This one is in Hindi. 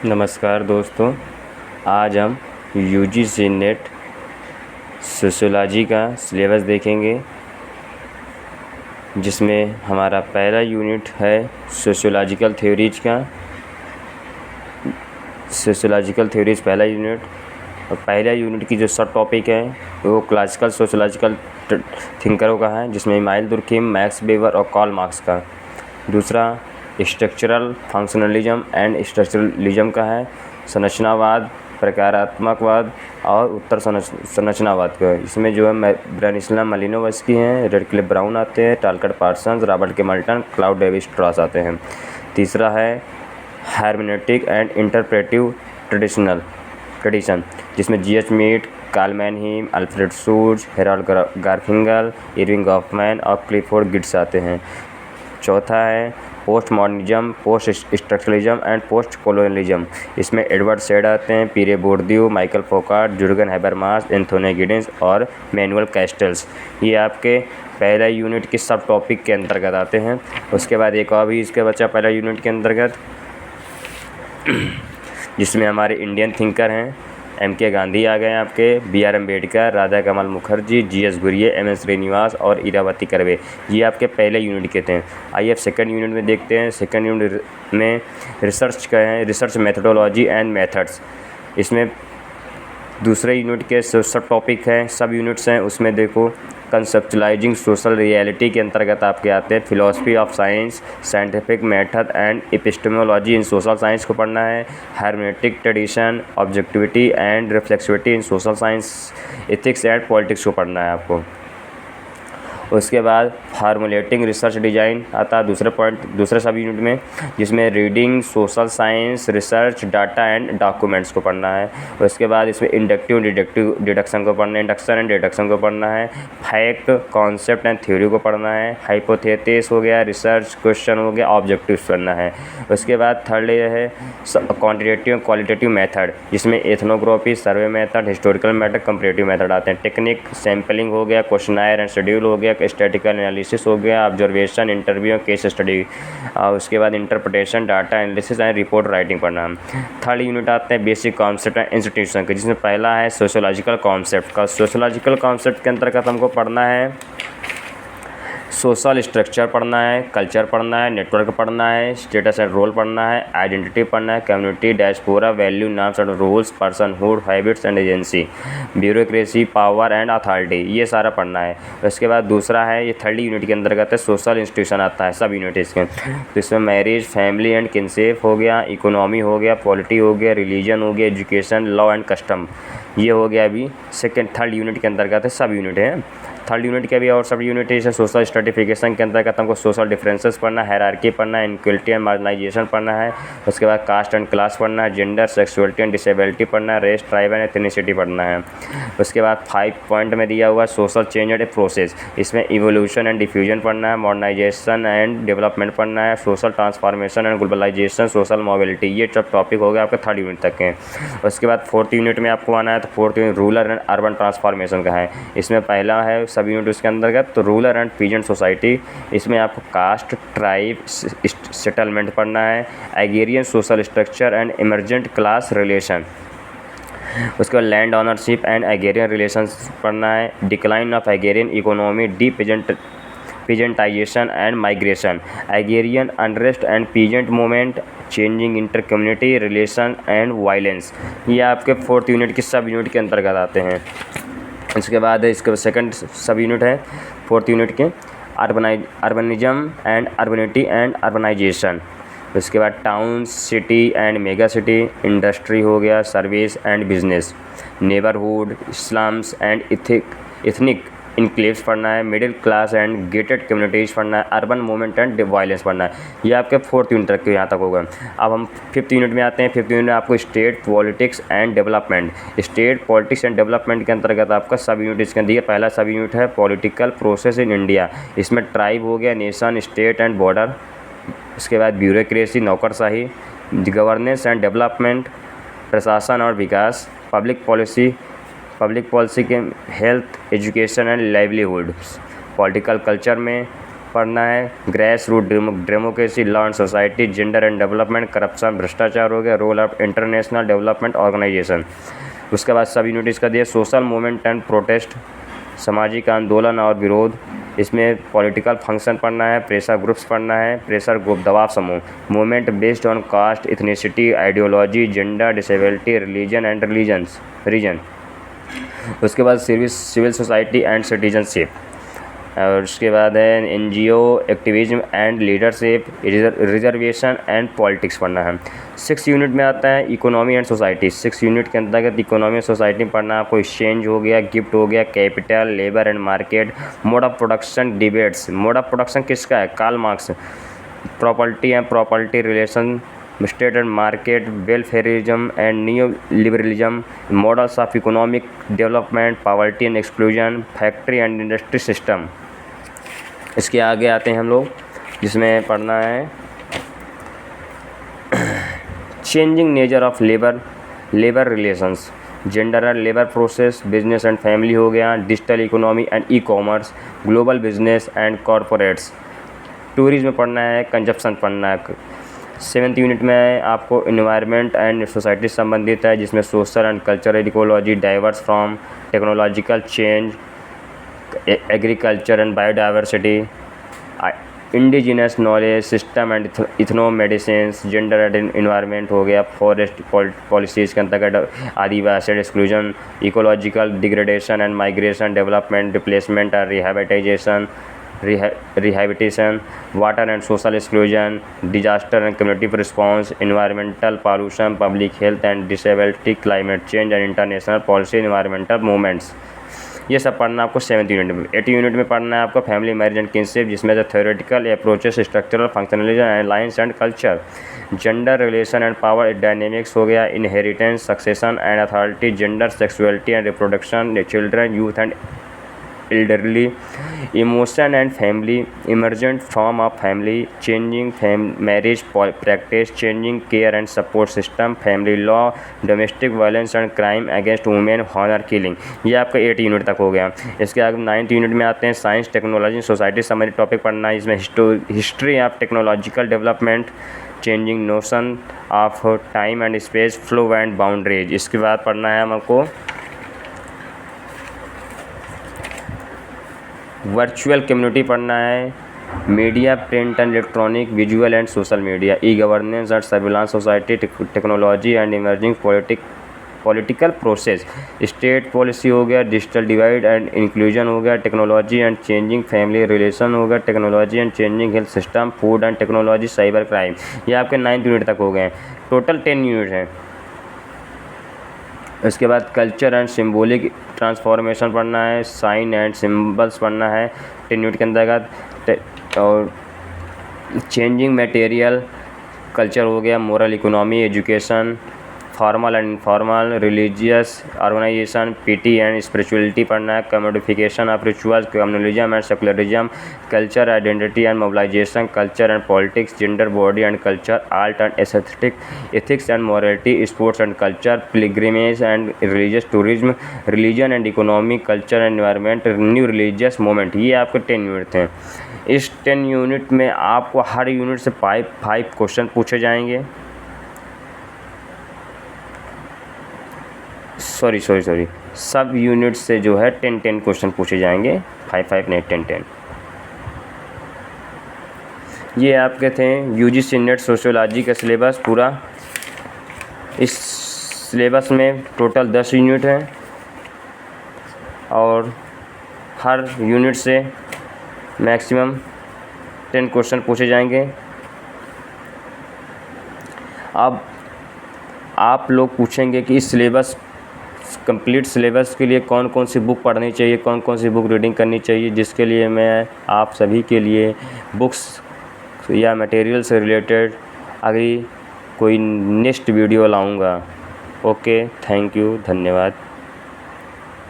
नमस्कार दोस्तों, आज हम यूजीसी नेट सोशियोलॉजी का सिलेबस देखेंगे, जिसमें हमारा पहला यूनिट है सोशियोलॉजिकल थ्योरीज का। सोशियोलॉजिकल थ्योरीज पहला यूनिट, और पहला यूनिट की जो सब टॉपिक है वो क्लासिकल सोशियोलॉजिकल थिंकरों का है, जिसमें इमाइल दुर्खिम, मैक्स वेबर और कार्ल मार्क्स का। दूसरा स्ट्रक्चरल फंक्शनलिज्म एंड स्ट्रक्चरलिज्म का है, संरचनावाद, प्रकारात्मकवाद और उत्तर संरचनावाद का। इसमें जो है ब्रानिस्ला मालिनोवस्की हैं, रेडक्लिफ ब्राउन आते हैं, टालकट पार्सन्स, रॉबर्ट के मल्टन, क्लाउड डेविस स्ट्रॉस आते हैं। तीसरा है हर्मेनेटिक एंड इंटरप्रेटिव ट्रेडिशन, जिसमें GH Mead, Karl Mannheim, Alfred शूज, हेराल्ड गार्फिंगल, इरविंग गॉफमैन और क्लिफोर्ड गिब्स आते हैं। चौथा है post modernism, post structuralism and post colonialism. इसमें एडवर्ड सेड आते हैं, Pierre Bourdieu, Michael Foucault, Jurgen Habermas, Anthony Giddens और मैनुअल कैस्टल्स। ये आपके पहला यूनिट के सब टॉपिक के अंतर्गत आते हैं। उसके बाद एक और भी इसके बच्चा पहला यूनिट के अंतर्गत, जिसमें हमारे इंडियन थिंकर हैं, एम.के. गांधी आ गए आपके, बी.आर. अम्बेडकर, राधा कमल मुखर्जी, जी.एस. गुरिये, एम.एस. श्रीनिवास और इरावती कर्वे। ये आपके पहले यूनिट के थे। आइए अब सेकंड यूनिट में देखते हैं। सेकंड यूनिट में रिसर्च का है, रिसर्च मेथडोलॉजी एंड मेथड्स। इसमें दूसरे यूनिट के सब टॉपिक हैं, सब यूनिट्स हैं। उसमें देखो, कंसेप्चुलाइजिंग सोशल रियलिटी के अंतर्गत आपके आते हैं philosophy of science, scientific method and epistemology in social science को पढ़ना है। Hermeneutic tradition, objectivity and reflexivity in social science, ethics and politics को पढ़ना है आपको। उसके बाद फार्मुलेटिंग रिसर्च डिज़ाइन आता है दूसरे सब यूनिट में, जिसमें reading social science, research, data and documents को पढ़ना है। उसके बाद इसमें इंडक्टिव डिडक्शन को पढ़ना है, इंडक्शन एंड डिडक्शन को पढ़ना है। फैक्ट, कॉन्सेप्ट एंड थ्योरी को पढ़ना है। हाइपोथेसिस हो गया, रिसर्च क्वेश्चन हो गया, ऑब्जेक्टिव्स पढ़ना है। उसके बाद थर्ड ये है क्वांटिटेटिव क्वालिटेटिव मेथड, जिसमें ethnography, survey method, historical method, comparative method आते हैं। टेक्निक, सैम्पलिंग हो गया, क्वेश्चनायर एंड शेड्यूल हो गया, स्टैटिकल एनालिसिस हो गया, ऑब्जर्वेशन, इंटरव्यू, केस स्टडी। उसके बाद interpretation, data analysis and report writing पढ़ना। थर्ड यूनिट आते हैं बेसिक कॉन्सेप्ट एंड इंस्टीट्यूशन के, जिसमें पहला है सोशियोलॉजिकल कॉन्सेप्ट का। सोशियोलॉजिकल कॉन्सेप्ट के अंतर्गत हमको पढ़ना है सोशल स्ट्रक्चर पढ़ना है, कल्चर पढ़ना है, नेटवर्क पढ़ना है, स्टेटस एंड रोल पढ़ना है, आइडेंटिटी पढ़ना है, community, diaspora, value, norms and rules, personhood, habits and agency, bureaucracy, power and authority, ये सारा पढ़ना है। उसके बाद दूसरा है, ये थर्ड यूनिट के अंतर्गत है, सोशल इंस्टीट्यूशन आता है, सब यूनिट इसके। तो इसमें मैरिज, फैमिली एंड किनशिप हो गया, इकोनॉमी हो गया, पॉलिटी हो गया, रिलीजन हो गया, एजुकेशन, लॉ एंड कस्टम, ये हो गया अभी थर्ड यूनिट के अंतर्गत है, सब यूनिट हैं। थर्ड यूनिट के भी और सब यूनिट है। सोशल स्ट्रेटिफिकेशन के अंतर्गत हमको सोशल डिफरेंसेस पढ़ना है, हायरार्की पढ़ना है, इनक्वलिटी एंड मार्जिनाइजेशन पढ़ना है। उसके बाद कास्ट एंड क्लास पढ़ना है, जेंडर, सेक्सुअलिटी एंड डिसेबिलिटी पढ़ना है, रेस, ट्राइब एंड एथनिसिटी पढ़ना है। उसके बाद 5 पॉइंट में दिया हुआ सोशल चेंज एंड प्रोसेस, इसमें इवोल्यूशन एंड डिफ्यूजन पढ़ना है, मॉडर्नाइजेशन एंड डेवलपमेंट पढ़ना है, social transformation and globalisation, social mobility, ये सब टॉपिक हो गया आपका थर्ड यूनिट तक के। उसके बाद फोर्थ यूनिट में आपको आना है, तो fourth unit rural and urban transformation का है। इसमें पहला है सब यूनिट उसके अंतर्गत, तो रूरल एंड पीजेंट सोसाइटी, इसमें आपको कास्ट, ट्राइब, सेटलमेंट पढ़ना है, agrarian social structure and emergent class relation. उसके बाद land ownership and agrarian relations पढ़ना है, decline of agrarian economy, peasantization and migration, agrarian unrest and peasant movement, changing inter community relation and violence, ये आपके फोर्थ यूनिट के सब यूनिट के अंतर्गत आते हैं। इसके बाद इसका सेकंड सब यूनिट है फोर्थ यूनिट के, अर्बनिज्म एंड अर्बनिटी एंड अर्बनाइजेशन। उसके बाद town, city and mega city, industry हो गया, service and business, neighbourhood, slums and ethnic enclaves पढ़ना है, middle class and gated communities पढ़ना है, अर्बन मूवमेंट एंड वायलेंस पढ़ना है। ये आपके फोर्थ यूनिट तक के यहाँ तक होगा। अब हम फिफ्थ यूनिट में आते हैं। फिफ्थ यूनिट में आपको state politics and development, state politics and development के अंतर्गत आपका सब यूनिट इसके दिया। पहला सब यूनिट है पॉलिटिकल प्रोसेस इन इंडिया, इसमें ट्राइब हो गया, नेशन, स्टेट एंड बॉर्डर। उसके बाद ब्यूरोक्रेसी, नौकरशाही, गवर्नेंस एंड डेवलपमेंट, प्रशासन और विकास, पब्लिक पॉलिसी के health, education and livelihood. Political culture में पढ़ना है, grass root democracy, law and society, gender and development, corruption भ्रष्टाचार हो गया, role of international development organisation. उसके बाद सब यूनिट इसका दिया, सोशल मूवमेंट एंड प्रोटेस्ट, सामाजिक आंदोलन और विरोध, इसमें पॉलिटिकल फंक्शन पढ़ना है, प्रेशर ग्रुप्स पढ़ना है, प्रेशर ग्रुप दबाव समूह, movement based on caste, ethnicity, ideology, gender, disability, religion and region. उसके बाद सिविल सोसाइटी एंड सिटीजनशिप, और उसके बाद है NGO activism and leadership, reservation and politics पढ़ना है। 6 यूनिट में आता है इकोनॉमी एंड सोसाइटी। 6 यूनिट के अंतर्गत इकोनॉमी और सोसाइटी पढ़ना है आपको, एक्सचेंज हो गया, गिफ्ट हो गया, capital, labour and market, mode of production, debates. Mode of production किसका है? Karl Marx. Property and property relation, state and market, welfarism and new liberalism, models of economic development, poverty and exclusion, factory and industry system. इसके आगे आते हैं हम लोग, जिसमें पढ़ना है changing nature of labour relations, gender and labour process, business and family हो गया, digital economy and e commerce, global business and corporates. Tourism पढ़ना है, कंजप्शन पढ़ना है। 7th यूनिट में आपको इन्वायरमेंट एंड सोसाइटी संबंधित है, जिसमें social and cultural ecology, diverse from technological change, agriculture and biodiversity, indigenous knowledge system and ethno medicines, gender and environment हो गया, फॉरेस्ट पॉलिसीज़ के अंतर्गत आदिवासी exclusion, ecological degradation and migration, development, replacement and rehabilitation, water and social exclusion, disaster and community response, environmental pollution, public health and disability, climate change and international policy, environmental movements. ये सब पढ़ना आपको 7th यूनिट में। 8th यूनिट में पढ़ना है आपको फैमिली, मैरिज एंड किनशिप, जिसमें से theoretical approaches, structural, functionalism, alliance and culture, gender relation and power dynamics हो गया, inheritance, succession and authority, gender, sexuality and reproduction, children, youth and elderly, emotion and family, emergent form of family, changing marriage practice, changing care and support system, family law, domestic violence and crime against women, honor killing। ये आपका 8 यूनिट तक हो गया। इसके आगे 9th यूनिट में आते हैं साइंस, टेक्नोलॉजी, सोसाइटी संबंधित टॉपिक पढ़ना है। इसमें history of technological development, changing notion of time and space, flow and boundaries. इसके बाद पढ़ना है हमको वर्चुअल कम्युनिटी पढ़ना है, media, print and electronic, visual and social media, e governance and surveillance society, technology and emerging political process, state policy हो गया, डिजिटल डिवाइड एंड इंक्लूजन हो गया, technology and changing family relation हो गया, technology and changing health system, food and technology, cyber crime. ये आपके 9th यूनिट तक हो गए हैं। टोटल 10 यूनिट हैं। इसके बाद कल्चर एंड सिम्बोलिक ट्रांसफॉर्मेशन पढ़ना है, साइन एंड सिंबल्स पढ़ना है 10 यूनिट के अंतर्गत, और चेंजिंग मटेरियल कल्चर हो गया, moral economy, education, formal and informal, religious organisation, piety and spirituality पढ़ना है, commodification of rituals, communalism and secularism, culture identity and mobilisation, culture and politics, gender, body and culture, art and aesthetic, ethics and morality, sports and culture, pilgrimage and religious tourism, religion and economy, culture and environment, new religious movement. ये आपके 10 यूनिट हैं। इस 10 यूनिट में आपको हर यूनिट से 5 क्वेश्चन पूछे जाएंगे। सॉरी सब यूनिट से जो है 10 क्वेश्चन पूछे जाएंगे, 5 नहीं 10। ये आपके थे यूजीसी नेट सोशियोलॉजी का सिलेबस पूरा। इस सिलेबस में टोटल 10 यूनिट हैं और हर यूनिट से मैक्सिमम 10 क्वेश्चन पूछे जाएंगे। अब आप लोग पूछेंगे कि इस सिलेबस कंप्लीट सिलेबस के लिए कौन कौन सी बुक पढ़नी चाहिए, कौन कौन सी बुक रीडिंग करनी चाहिए, जिसके लिए मैं आप सभी के लिए बुक्स या मटेरियल से रिलेटेड अभी कोई नेक्स्ट वीडियो लाऊंगा। ओके, थैंक यू, धन्यवाद।